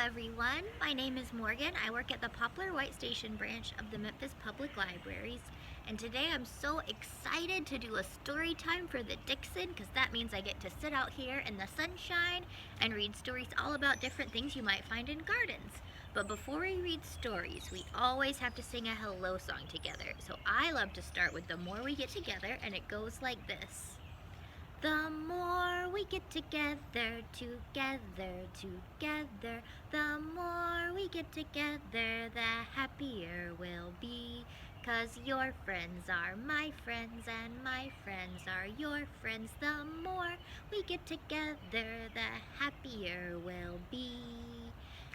everyone. My name is Morgan. I work at the Poplar White Station branch of the Memphis Public Libraries. And today I'm so excited to do a story time for the Dixon because that means I get to sit out here in the sunshine and read stories all about different things you might find in gardens. But before we read stories, we always have to sing a hello song together. So I love to start with The More We Get Together, and it goes like this. The more we get together, the more we get together, the happier we'll be. 'Cause your friends are my friends and my friends are your friends. The more we get together, the happier we'll be.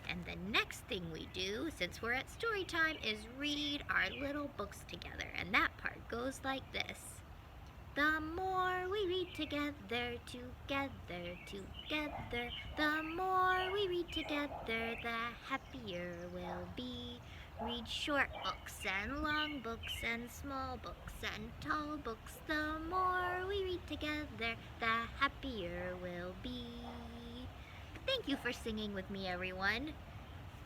And the next thing we do, since we're at story time, is read our little books together. And that part goes like this. The more we read together, the more we read together, the happier we'll be. Read short books and long books and small books and tall books. The more we read together, the happier we'll be. Thank you for singing with me, everyone.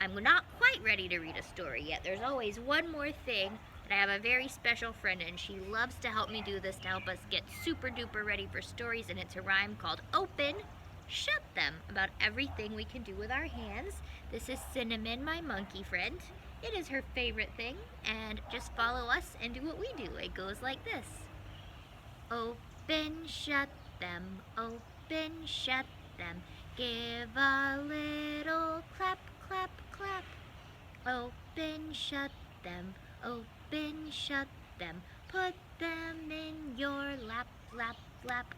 I'm not quite ready to read a story yet. There's always one more thing. I have a very special friend, and she loves to help me do this to help us get super duper ready for stories, and it's a rhyme called Open, Shut Them, about everything we can do with our hands. This is Cinnamon, my monkey friend. It is her favorite thing, and just follow us and do what we do. It goes like this. Open, shut them, open, shut them. Give a little clap, clap, clap. Open, shut them, open, shut them. Put them in your lap, lap, lap.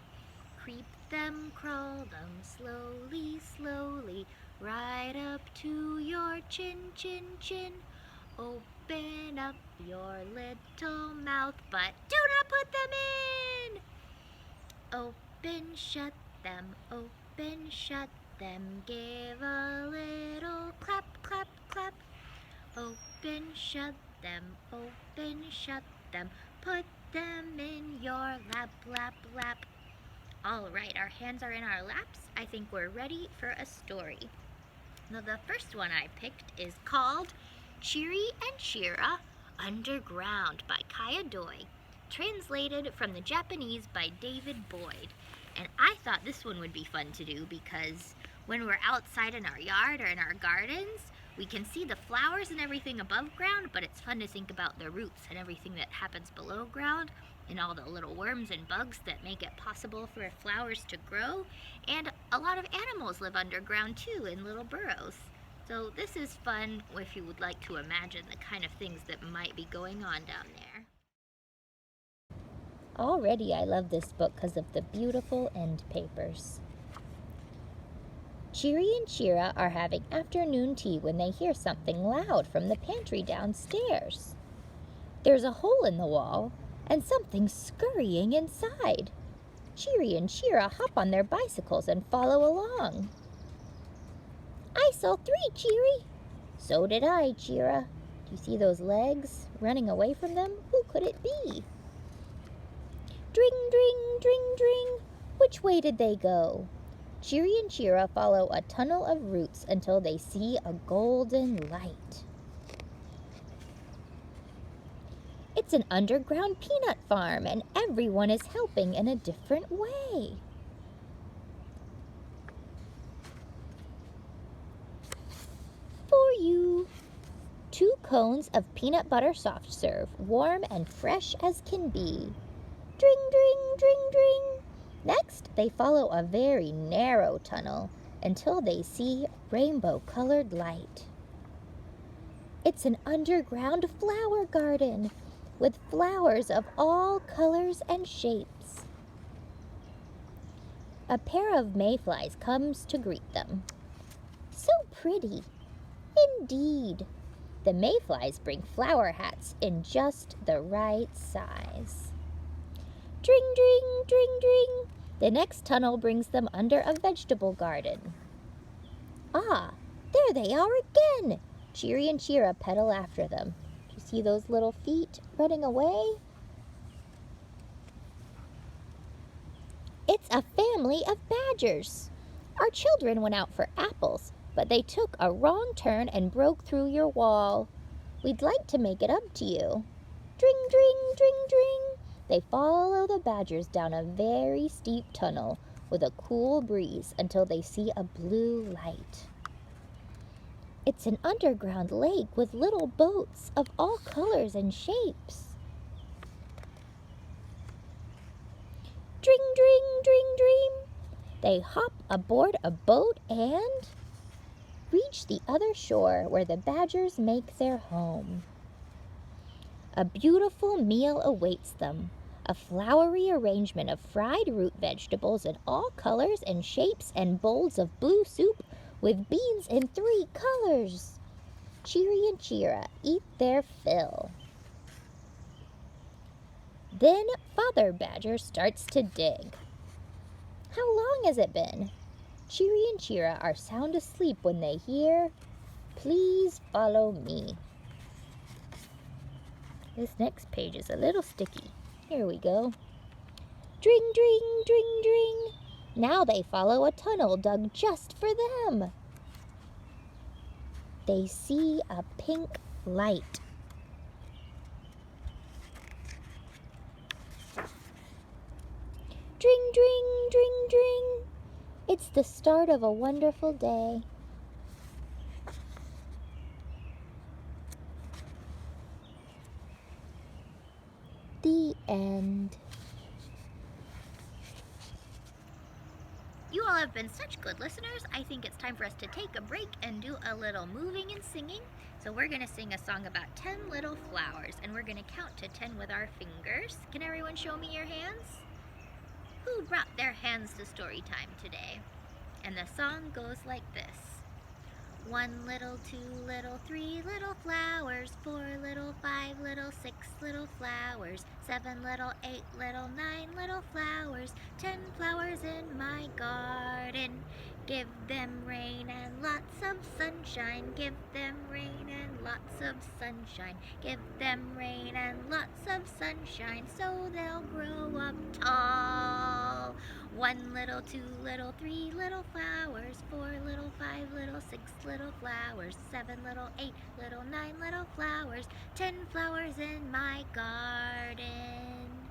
Creep them, crawl them, slowly, slowly. Right up to your chin, chin, chin. Open up your little mouth, but do not put them in. Open, shut them, open, shut them. Give a little clap, clap, clap. Open, shut them, open, shut them. Put them in your lap, lap, lap. All right, our hands are in our laps. I think we're ready for a story. Now, the first one I picked is called Giri and Shira Underground by Kaya Doi, translated from the Japanese by David Boyd. And I thought this one would be fun to do because when we're outside in our yard or in our gardens, we can see the flowers and everything above ground, but it's fun to think about the roots and everything that happens below ground and all the little worms and bugs that make it possible for flowers to grow. And a lot of animals live underground too in little burrows. So this is fun if you would like to imagine the kind of things that might be going on down there. Already I love this book because of the beautiful end papers. Giri and Shira are having afternoon tea when they hear something loud from the pantry downstairs. There's a hole in the wall and something scurrying inside. Giri and Shira hop on their bicycles and follow along. I saw 3, Giri. So did I, Shira. Do you see those legs running away from them? Who could it be? Dring, dring, dring, dring. Which way did they go? Giri and Shira follow a tunnel of roots until they see a golden light. It's an underground peanut farm, and everyone is helping in a different way. For you, 2 cones of peanut butter soft serve, warm and fresh as can be. Dring, dring, dring, dring. Next, they follow a very narrow tunnel until they see rainbow-colored light. It's an underground flower garden with flowers of all colors and shapes. A pair of mayflies comes to greet them. So pretty. Indeed. The mayflies bring flower hats in just the right size. Dring, dring, dring, dring. The next tunnel brings them under a vegetable garden. Ah, there they are again. Giri and Shira pedal after them. Do you see those little feet running away? It's a family of badgers. Our children went out for apples, but they took a wrong turn and broke through your wall. We'd like to make it up to you. Dring, dring, dring, dring. They follow the badgers down a very steep tunnel with a cool breeze until they see a blue light. It's an underground lake with little boats of all colors and shapes. Dring, dring, dring, dring. They hop aboard a boat and reach the other shore where the badgers make their home. A beautiful meal awaits them, a flowery arrangement of fried root vegetables in all colors and shapes and bowls of blue soup with beans in 3 colors. Giri and Shira eat their fill. Then Father Badger starts to dig. How long has it been? Giri and Shira are sound asleep when they hear, "Please follow me." This next page is a little sticky. Here we go. Dring, dring, dring, dring. Now they follow a tunnel dug just for them. They see a pink light. Dring, dring, dring, dring. It's the start of a wonderful day. The end. You all have been such good listeners. I think it's time for us to take a break and do a little moving and singing. So we're going to sing a song about 10 little flowers, and we're going to count to 10 with our fingers. Can everyone show me your hands? Who brought their hands to story time today? And the song goes like this. 1 little, 2 little, 3 little flowers, 4 little, 5 little, 6 little flowers, 7 little, 8 little, 9 little flowers, 10 flowers in my garden. Give them rain and lots of sunshine. Give them rain and lots of sunshine. Give them rain and lots of sunshine so they'll grow up tall. 1 little, 2 little, 3 little flowers, 4 little, 5 little, 6 little flowers, 7 little, 8 little, 9 little flowers, 10 flowers in my garden.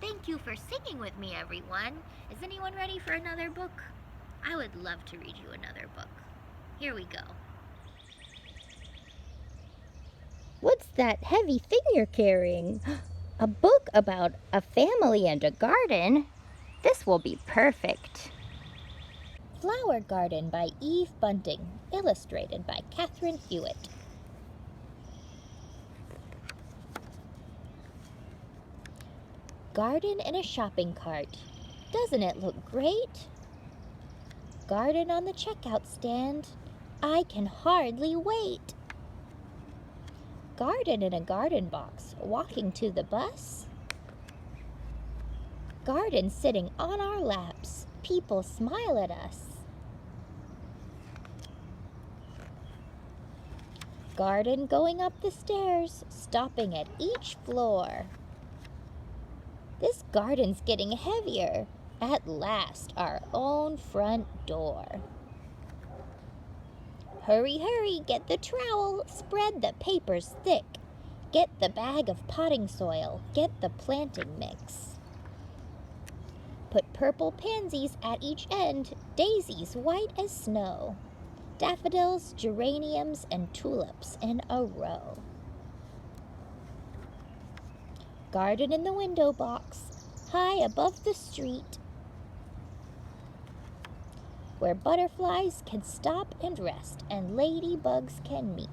Thank you for singing with me, everyone. Is anyone ready for another book? I would love to read you another book. Here we go. What's that heavy thing you're carrying? A book about a family and a garden? This will be perfect. Flower Garden by Eve Bunting, illustrated by Catherine Hewitt. Garden in a shopping cart. Doesn't it look great? Garden on the checkout stand. I can hardly wait. Garden in a garden box, walking to the bus. Garden sitting on our laps. People smile at us. Garden going up the stairs, stopping at each floor. This garden's getting heavier. At last, our own front door. Hurry, hurry, get the trowel, spread the papers thick. Get the bag of potting soil, get the planting mix. Put purple pansies at each end, daisies white as snow, daffodils, geraniums, and tulips in a row. Garden in the window box, high above the street, where butterflies can stop and rest and ladybugs can meet.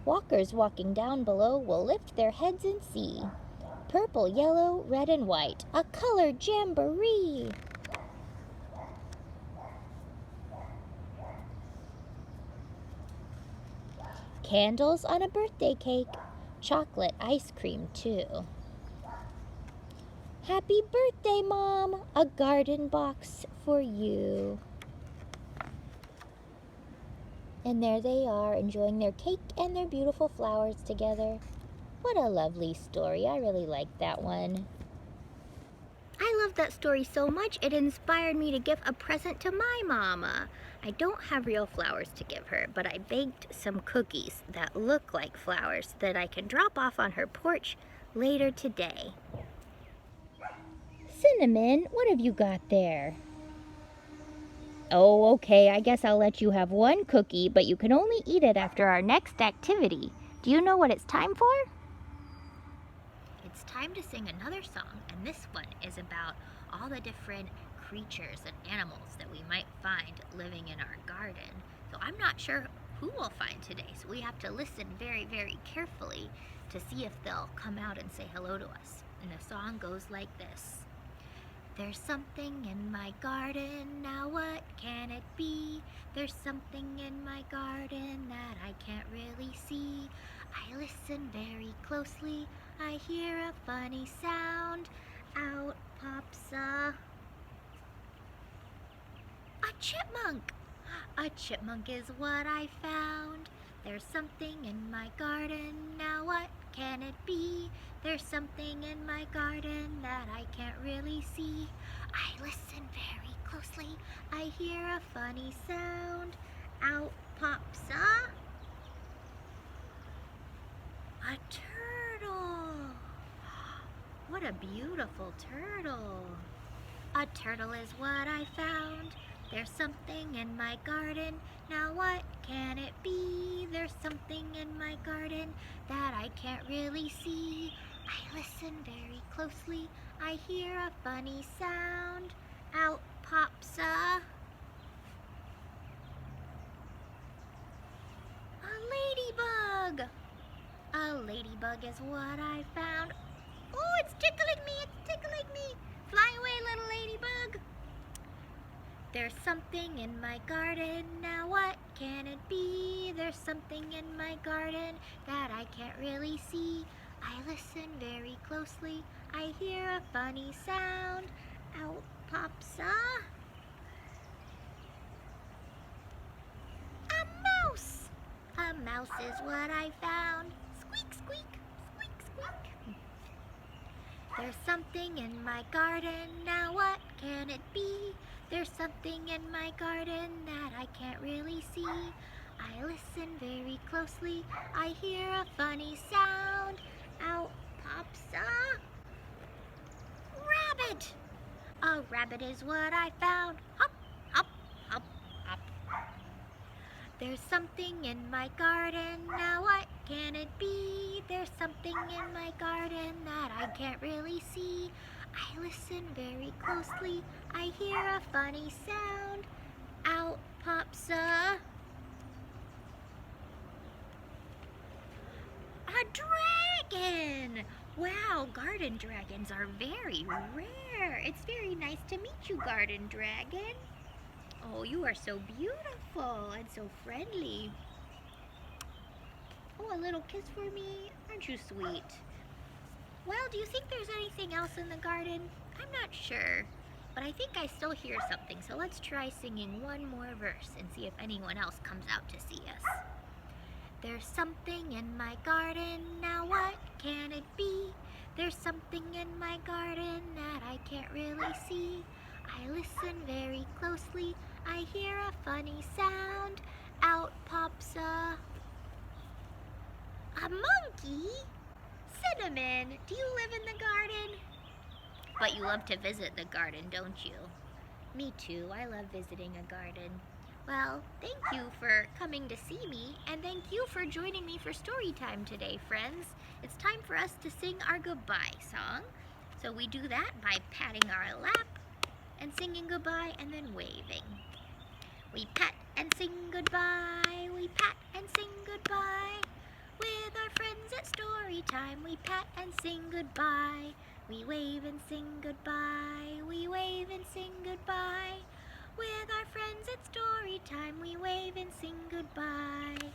Walkers walking down below will lift their heads and see purple, yellow, red, and white, a color jamboree. Candles on a birthday cake, chocolate ice cream too. Happy birthday, Mom! A garden box for you. And there they are, enjoying their cake and their beautiful flowers together. What a lovely story. I really like that one. I I love that story so much it inspired me to give a present to my mama. I don't have real flowers to give her, but I baked some cookies that look like flowers that I can drop off on her porch later today. Cinnamon, what have you got there? Oh, okay, I guess I'll let you have one cookie, but you can only eat it after our next activity. Do you know what it's time for? It's time to sing another song, and this one is about all the different creatures and animals that we might find living in our garden. So I'm not sure who we'll find today, so we have to listen very, very carefully to see if they'll come out and say hello to us. And the song goes like this. There's something in my garden, now what can it be? There's something in my garden that I can't really see. I listen very closely, I hear a funny sound. Out pops a chipmunk. A chipmunk is what I found. There's something in my garden, now what can it be? There's something in my garden that I can't really see. I listen very closely, I hear a funny sound. Out pops a turtle. What a beautiful turtle. A turtle is what I found. There's something in my garden, now what can it be? There's something in my garden that I can't really see. I listen very closely, I hear a funny sound. Out pops a ladybug. A ladybug is what I found. Oh, it's tickling me, it's tickling me. Fly away, little ladybug. There's something in my garden, now what can it be? There's something in my garden that I can't really see. I listen very closely, I hear a funny sound. Out pops a mouse. A mouse is what I found. Squeak, squeak, squeak, squeak. There's something in my garden, now what can it be? There's something in my garden that I can't really see. I listen very closely, I hear a funny sound. Out pops a rabbit. A rabbit is what I found. Hop, hop, hop, hop. There's something in my garden, now what can it be? There's something in my garden that I can't really see. I listen very closely, I hear a funny sound. Out pops a dragon! Wow, garden dragons are very rare. It's very nice to meet you, garden dragon. Oh, you are so beautiful and so friendly. Oh, a little kiss for me? Aren't you sweet? Well, do you think there's anything else in the garden? I'm not sure, but I think I still hear something, so let's try singing one more verse and see if anyone else comes out to see us. There's something in my garden, now what can it be? There's something in my garden that I can't really see. I listen very closely, I hear a funny sound. Out pops a monkey? Cinnamon, do you live in the garden? But you love to visit the garden, don't you? Me too, I love visiting a garden. Well, thank you for coming to see me, and thank you for joining me for story time today, friends. It's time for us to sing our goodbye song. So we do that by patting our lap and singing goodbye and then waving. We pat and sing goodbye, we pat and sing goodbye. With our friends at story time, we pat and sing goodbye. We wave and sing goodbye, we wave and sing goodbye. With our friends at story time, we wave and sing goodbye.